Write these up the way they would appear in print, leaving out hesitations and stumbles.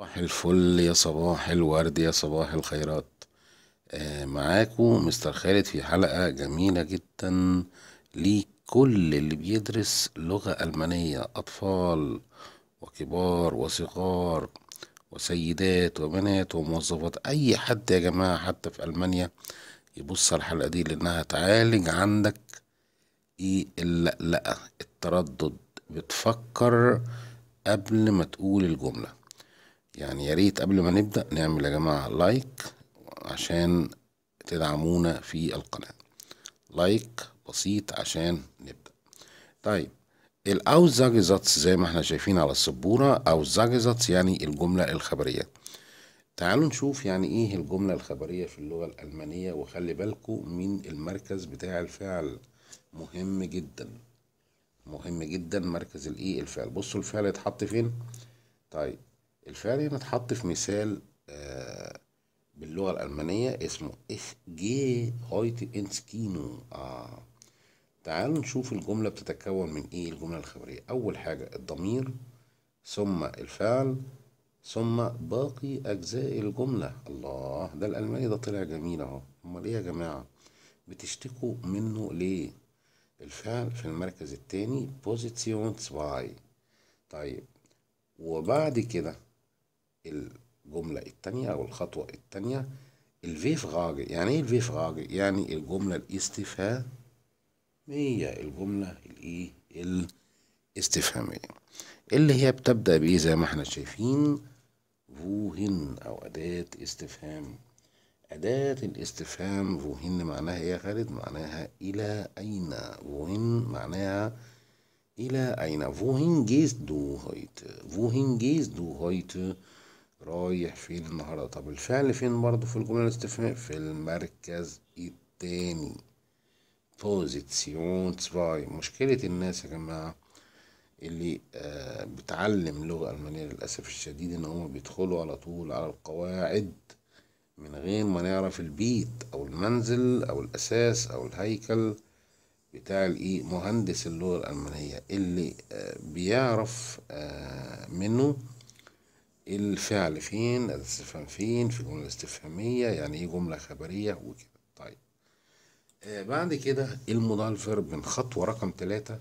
صباح الفل يا صباح الورد يا صباح الخيرات. معاكم مستر خالد في حلقة جميلة جدا لكل اللي بيدرس لغة ألمانية، أطفال وكبار وصغار وسيدات وبنات وموظفات، أي حد يا جماعة حتى في ألمانيا يبص على الحلقة دي لأنها تعالج عندك ايه اللقلقة، التردد، بتفكر قبل ما تقول الجملة. يعني يا ريت قبل ما نبدأ نعمل يا جماعة لايك عشان تدعمونا في القناة. لايك بسيط عشان نبدأ. طيب، الأوزاجيزاتس زي ما احنا شايفين على السبورة، أوزاجيزاتس يعني الجملة الخبرية. تعالوا نشوف يعني ايه الجملة الخبرية في اللغة الألمانية، وخلي بالكم من المركز بتاع الفعل، مهم جدا مهم جدا. مركز الايه الفعل، بصوا الفعل اتحط فين. طيب، الفعل هنا اتحط في مثال باللغة الألمانية اسمه Ich gehe heute ins Kino. تعالوا نشوف الجملة بتتكون من ايه. الجملة الخبرية أول حاجة الضمير، ثم الفعل، ثم باقي أجزاء الجملة. الله، ده الألماني ده طلع جميل اهو. أمال ايه يا جماعة بتشتكوا منه ليه؟ الفعل في المركز التاني بوزيسيون 2. طيب، وبعد كده الجملة التانية أو الخطوة التانية الفي فراغ. يعني ايه الفي فراغ؟ يعني الجملة الاستفهامية. الجملة الايه الاستفهامية اللي هي بتبدأ بايه زي ما احنا شايفين، فوهن أو أداة استفهام. أداة الاستفهام فوهن معناها ايه يا خالد؟ معناها إلى أين. فوهن معناها إلى أين. فوهن جيست دو هويت. فوهن جيست دو هويت، رايح فين النهارده. طب الفعل فين برضه في الجملة الاستفهامية؟ في المركز التاني بوزيسيون 2. مشكلة الناس يا جماعة اللي بتعلم لغة ألمانية للأسف الشديد إن هما بيدخلوا على طول على القواعد من غير ما نعرف البيت أو المنزل أو الأساس أو الهيكل بتاع الإيه مهندس اللغة الألمانية اللي بيعرف منه الفعل فين، الاستفهام فين في الجملة الاستفهامية، يعني ايه جملة خبرية وكده. طيب، بعد كده المودال فيرب من خطوة رقم 3.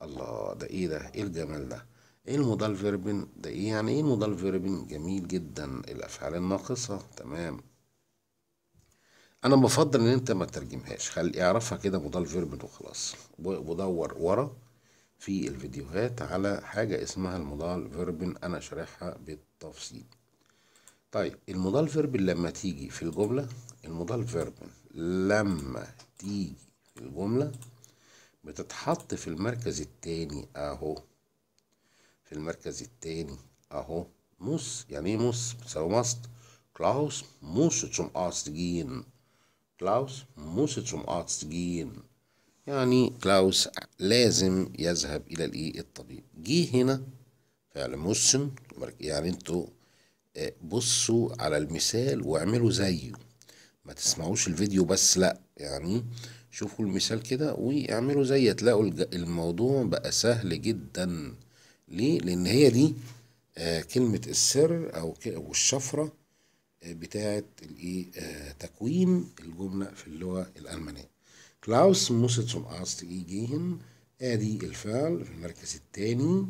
الله، ده ايه ده؟ ايه الجمال ده؟ ايه المودال فيربن ده؟ ايه يعني ايه المودال فيربن؟ جميل جدا، الافعال الناقصة. تمام، انا بفضل ان انت ما ترجمهاش، خلي اعرفها كده مودال فيربن وخلاص. ودور ورا في الفيديوهات على حاجة اسمها المودال فيربن، انا شارحها بالتفصيل. طيب، المودال فيربن لما تيجي في الجملة، المودال فيربن لما تيجي في الجملة بتتحط في المركز التاني اهو. في المركز التاني اهو. موس، يعني ايه موس؟ بتساوي ماست. كلاوس موس zum Arzt gehen. كلاوس موس zum Arzt gehen، يعني كلاوس لازم يذهب الى الايه الطبيب. جه هنا فعل موسن، يعني انتوا بصوا على المثال واعملوا زيه، ما تسمعوش الفيديو بس، لا يعني شوفوا المثال كده واعملوا زي، تلاقوا الموضوع بقى سهل جدا. ليه؟ لان هي دي كلمة السر او الشفرة بتاعت الايه تكوين الجملة في اللغة الألمانية. كلاوس موس zum Arzt gehen، ادي الفعل في المركز الثاني،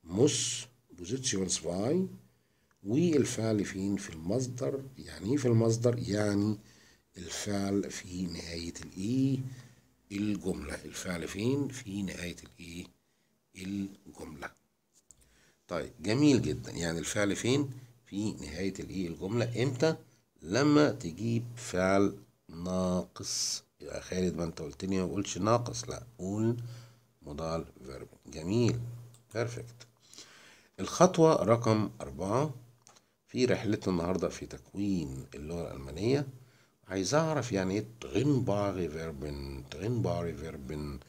موس بوزيشن 2. والفعل فين؟ في المصدر. يعني ايه في المصدر؟ يعني الفعل في نهاية الايه الجملة. الفعل فين؟ في نهاية الايه الجملة. طيب، جميل جدا، يعني الفعل فين؟ في نهاية الايه الجملة. امتى؟ لما تجيب فعل ناقص. يا خالد ما انت قلت لي ما بقولش ناقص، لا قول مضارع فيرب. جميل، بيرفكت. الخطوة رقم 4 في رحلتنا النهاردة في تكوين اللغة الألمانية. عايز أعرف يعني إيه تغنباري فيربن. تغنباري فيربن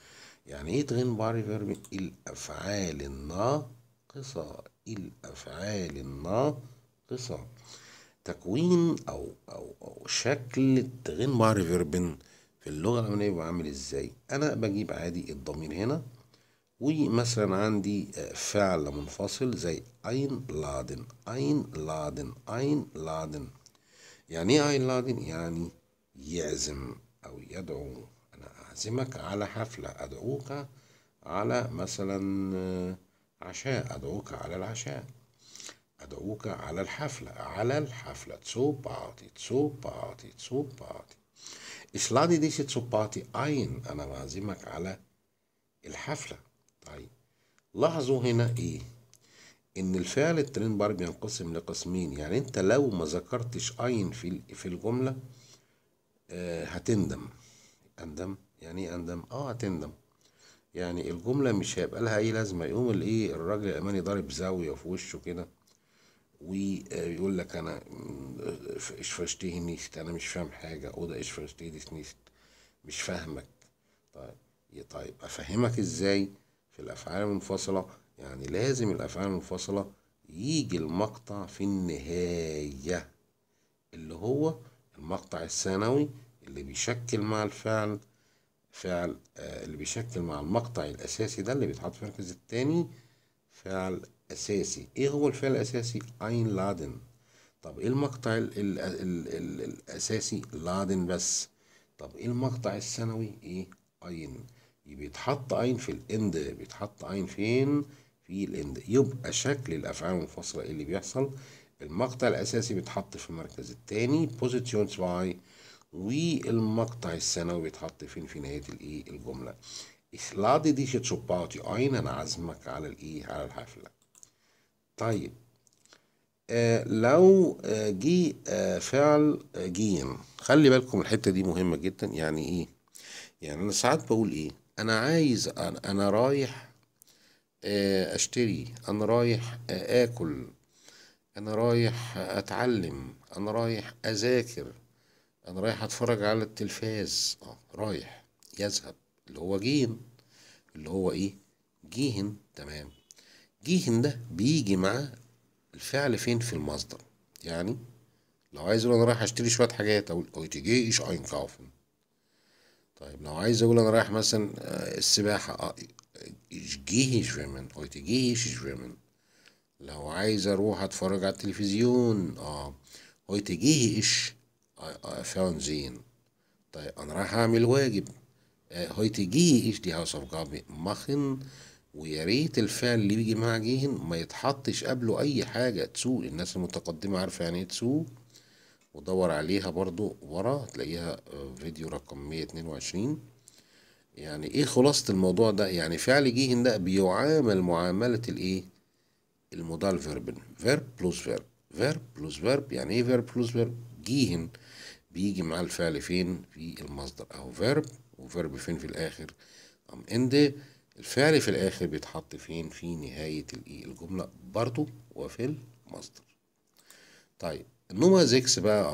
يعني إيه تغنباري فيربن؟ الأفعال الناقصة. الأفعال الناقصة. تكوين أو شكل التغنباري فيربن في اللغة الألمانية بيبقى عامل إزاي؟ أنا بجيب عادي الضمير هنا ومثلا عندي فعل منفصل زي einladen einladen einladen. يعني ايه einladen؟ يعني يعزم او يدعو. انا اعزمك على حفلة، ادعوك على مثلا عشاء، ادعوك على العشاء، ادعوك على الحفلة، على الحفلة zu Party zu Party zu Party. Ich lade dich zu Party ein. انا بعزمك على الحفلة. طيب لاحظوا هنا ايه؟ ان الفعل الترين بينقسم لقسمين. يعني انت لو ما ذكرتش اين في الجملة هتندم. اندم يعني ايه اندم؟ هتندم. يعني الجملة مش هيبقى لها اي لازمة. يقوم الايه الراجل الاماني ضارب زاوية في وشه كده ويقول لك انا ايش فرشتيه نيشت، انا مش فاهم حاجة، او ده ايش فرشتيه ديش نيشت، مش فاهمك. طيب طيب افهمك ازاي؟ في الافعال المنفصلة يعني لازم الافعال المنفصلة يجي المقطع في النهاية، اللي هو المقطع الثانوي اللي بيشكل مع الفعل فعل اللي بيشكل مع المقطع الاساسي ده اللي بيتحط في المركز التاني فعل اساسي. ايه هو الفعل الاساسي؟ einladen. طب ايه المقطع ال الاساسي؟ لادن بس. طب ايه المقطع الثانوي؟ ايه؟ اين. بيتحط اين في الاند. بيتحط اين فين؟ في الاند. يبقى شكل الافعال المنفصله إيه اللي بيحصل؟ المقطع الاساسي بيتحط في المركز الثاني بوزيشن 2، والمقطع الثانوي بيتحط فين؟ في نهايه الايه الجمله. Ich lade dich zu Party ein. انا عازمك على الايه على الحفله. طيب لو جه فعل جيم، خلي بالكم الحتة دي مهمة جدا. يعني ايه؟ يعني انا ساعات بقول ايه؟ انا عايز أنا رايح اشتري، انا رايح اكل، انا رايح اتعلم، انا رايح اذاكر، انا رايح اتفرج على التلفاز. رايح، يذهب، اللي هو جين، اللي هو ايه؟ جيهن. تمام. جيهن ده بيجي مع الفعل فين؟ في المصدر. يعني لو عايز اقول انا رايح اشتري شويه حاجات اقول heute gehe ich einkaufen. طيب لو عايز اقول انا رايح مثلا السباحه ich gehe schwimmen heute gehe ich schwimmen. لو عايز اروح اتفرج على التلفزيون heute gehe ich Fernsehen. طيب انا رايح اعمل واجب heute gehe ich die Hausaufgabe machen. ويا ريت الفعل اللي بيجي مع جيهن ما يتحطش قبله اي حاجه تسو. الناس المتقدمه عارفه يعني ايه تسو، ودور عليها برضو ورا هتلاقيها فيديو رقم 122. يعني ايه خلاصة الموضوع ده؟ يعني فعل جيهن ده بيعامل معاملة الايه المودال فيرب. فيرب بلس فيرب، فيرب بلس فيرب. يعني ايه فيرب بلس فيرب؟ جيهن بيجي مع الفعل فين؟ في المصدر اهو فيرب، وفيرب فين؟ في الاخر ام اند. الفعل في الاخر بيتحط فين؟ في نهاية الايه الجملة برضو وفي المصدر. طيب النومة 6 بقى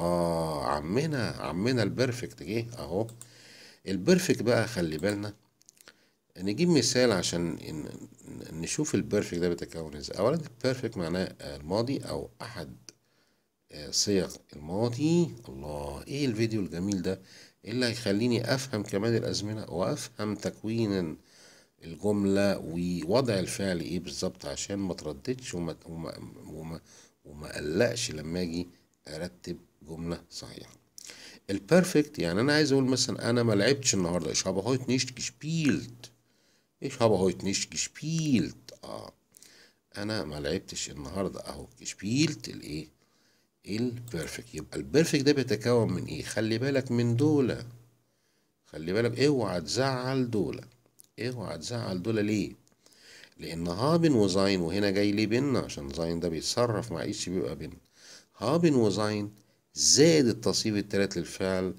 عمنا البرفكت جه اهو. البرفكت بقى خلي بالنا نجيب مثال عشان نشوف البرفكت ده بيتكون ازاي. اولا البرفكت معناه الماضي او احد صيغ الماضي. الله، ايه الفيديو الجميل ده اللي هيخليني افهم كمان الازمنة وافهم تكوين الجملة ووضع الفعل ايه بالظبط، عشان ما ترددش وما قلقش لما اجي ارتب جملة صحيحة. البرفكت يعني انا عايز اقول مثلا انا ما لعبتش النهارده. ich habe heute nicht gespielt. ich habe heute nicht gespielt. انا ما لعبتش النهارده اهو gespielt الايه البرفكت. يبقى البرفكت ده بيتكون من ايه؟ خلي بالك من دولة. خلي بالك اوعى تزعل دولة. اوعى تزعل دولة ليه؟ لان هابن وزاين، وهنا جاي ليه بن عشان زاين ده بيتصرف مع ايش بيبقى بن. هابن وزاين زائد التصريف التالت للفعل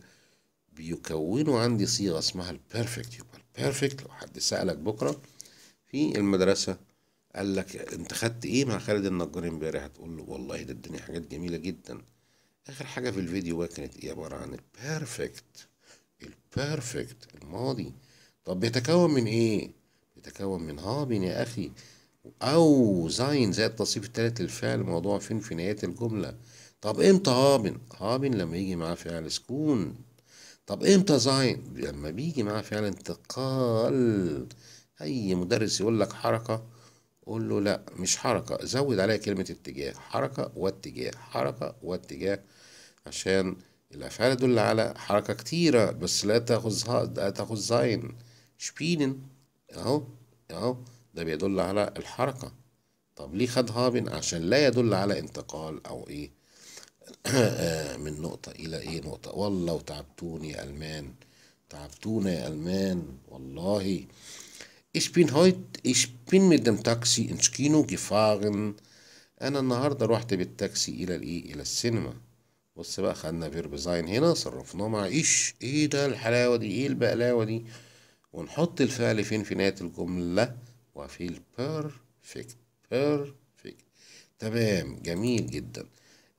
بيكونوا عندي صيغة اسمها البيرفكت. يبقى البيرفكت لو حد سألك بكرة في المدرسة قال لك انت خدت ايه مع خالد النجار امبارح، هتقول له والله ده الدنيا حاجات جميلة جدا. اخر حاجة في الفيديو بقى كانت ايه؟ عبارة عن البيرفكت. البيرفكت الماضي. طب بيتكون من ايه؟ بيتكون من هابن يا اخي، او زين زائد التصريف التالت للفعل موضوع فين؟ في نهاية الجملة. طب امتى هابن؟ هابن لما يجي معاه فعل سكون. طب امتى زين؟ لما بيجي معاه فعل انتقال. اي مدرس يقول لك حركة قول له لا مش حركة، زود عليها كلمة اتجاه، حركة واتجاه، حركة واتجاه، عشان الأفعال تدل على حركة كتيرة بس لا تاخذ زين. شبينن أهو، أهو ده بيدل على الحركة. طب ليه خد هابن؟ عشان لا يدل على انتقال أو إيه من نقطة إلى إيه نقطة. والله وتعبتوني يا ألمان، تعبتونا يا ألمان والله. Ich bin mit dem Taxi ins Kino gefahren. أنا النهاردة رحت بالتاكسي إلى الإيه؟ إلى السينما. بص بقى، خدنا فيرب زين هنا صرفناه مع ايه ده الحلاوة دي، ايه البقلاوة دي. ونحط الفعل فين؟ في نهاية الجملة وفي البيرفكت. بيرفكت تمام، جميل جدا.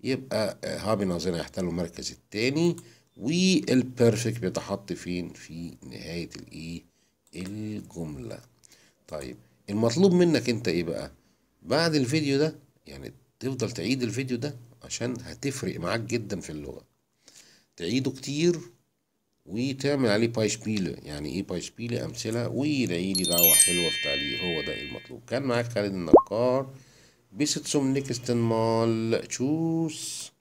يبقى هابي ناظرين هيحتلوا المركز التاني، والبيرفكت بيتحط فين؟ في نهاية الايه؟ الجملة. طيب المطلوب منك انت ايه بقى بعد الفيديو ده؟ يعني تفضل تعيد الفيديو ده عشان هتفرق معاك جدا في اللغة. تعيده كتير وتعمل عليه بايشبيله. يعني ايه بايشبيله؟ امثله، ويدعيلي دعوه حلوه في تعليق. هو ده المطلوب. كان معاك خالد النجار. بيست سوم نيكستن مال تشوس.